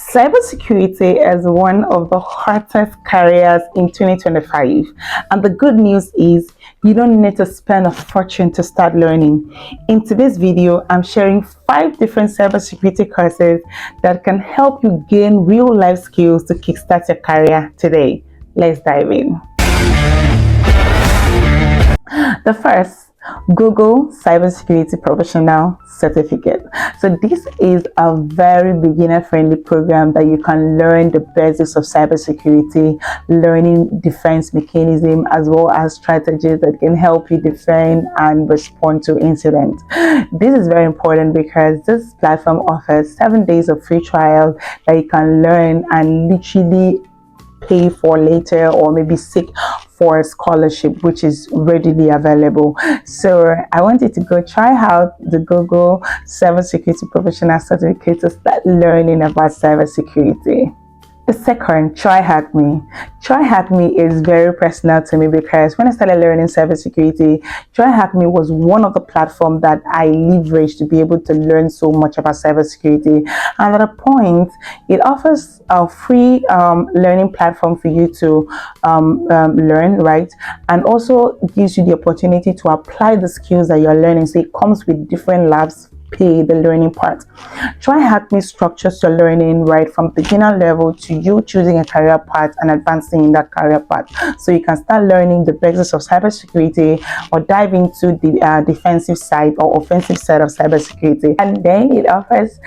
Cybersecurity is one of the hottest careers in 2025, and the good news is you don't need to spend a fortune to start learning. In today's video, I'm sharing 5 different cybersecurity courses that can help you gain real-life skills to kickstart your career today. Let's dive in. The first, Google Cybersecurity Professional Certificate. So this is a very beginner-friendly program that you can learn the basics of cybersecurity, learning defense mechanism, as well as strategies that can help you defend and respond to incidents. This is very important because this platform offers 7 days of free trial that you can learn and literally pay for later, or maybe seek for a scholarship which is readily available. So I want you to go try out the Google Cybersecurity Professional Certificate to start learning about cybersecurity. The second, TryHackMe. TryHackMe is very personal to me because when I started learning cybersecurity, TryHackMe was one of the platforms that I leveraged to be able to learn so much about cybersecurity. And at a point, it offers a free learning platform for you to learn, right? And also gives you the opportunity to apply the skills that you're learning. So it comes with different labs. Pay the learning part. TryHackMe structures your learning right from beginner level to you choosing a career path and advancing in that career path. So you can start learning the basics of cybersecurity or dive into the defensive side or offensive side of cybersecurity. And then it offers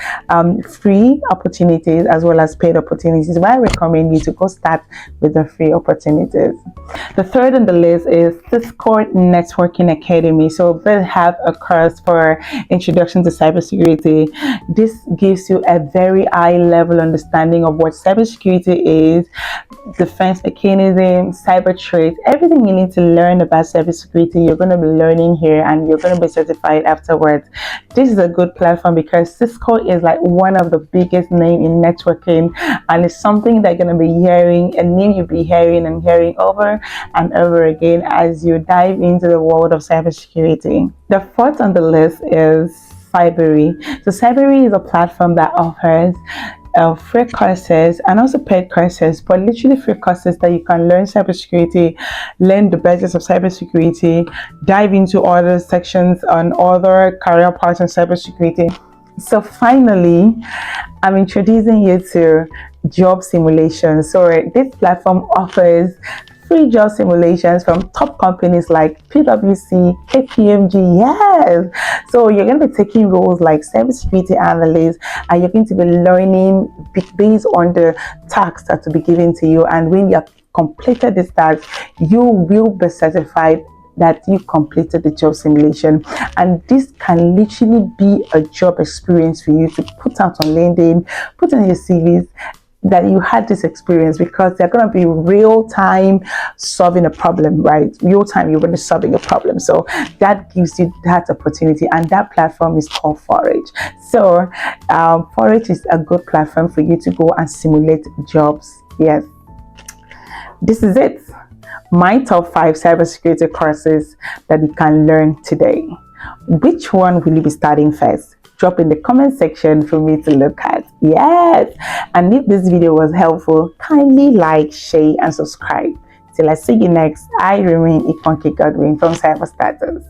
free opportunities as well as paid opportunities. But I recommend you to go start with the free opportunities. The third on the list is Cisco Networking Academy. So they have a course for introduction to cybersecurity. This gives you a very high level understanding of what cybersecurity is, defense mechanism, cyber threats, everything you need to learn about cybersecurity. You're going to be learning here and you're going to be certified afterwards. This is a good platform because Cisco is like one of the biggest names in networking, and it's something that you're going to be hearing, a name you'll be hearing and hearing over and over again as you dive into the world of cybersecurity. The fourth on the list is Cybrary. So Cybrary is a platform that offers free courses and also paid courses, but literally free courses that you can learn cybersecurity, learn the basics of cybersecurity, dive into other sections on other career paths on cybersecurity. So finally, I'm introducing you to job simulations. So this platform offers free job simulations from top companies like PwC, KPMG. Yes, so you're going to be taking roles like cybersecurity analyst, and you're going to be learning based on the tasks that will be given to you. And when you have completed this task, you will be certified that you completed the job simulation. And this can literally be a job experience for you to put out on LinkedIn, put on your CVs, that you had this experience, because they're going to be real time solving a problem, right? Real time you're going to be solving a problem. So that gives you that opportunity, and that platform is called Forage. So Forage is a good platform for you to go and simulate jobs. Yes, this is it. My top 5 cybersecurity courses that you can learn today. Which one will you be starting first? Drop in the comment section for me to look at. Yes, and if this video was helpful, kindly like, share and subscribe. Till I see you next, I remain Ikonki Godwin from CyberStarters.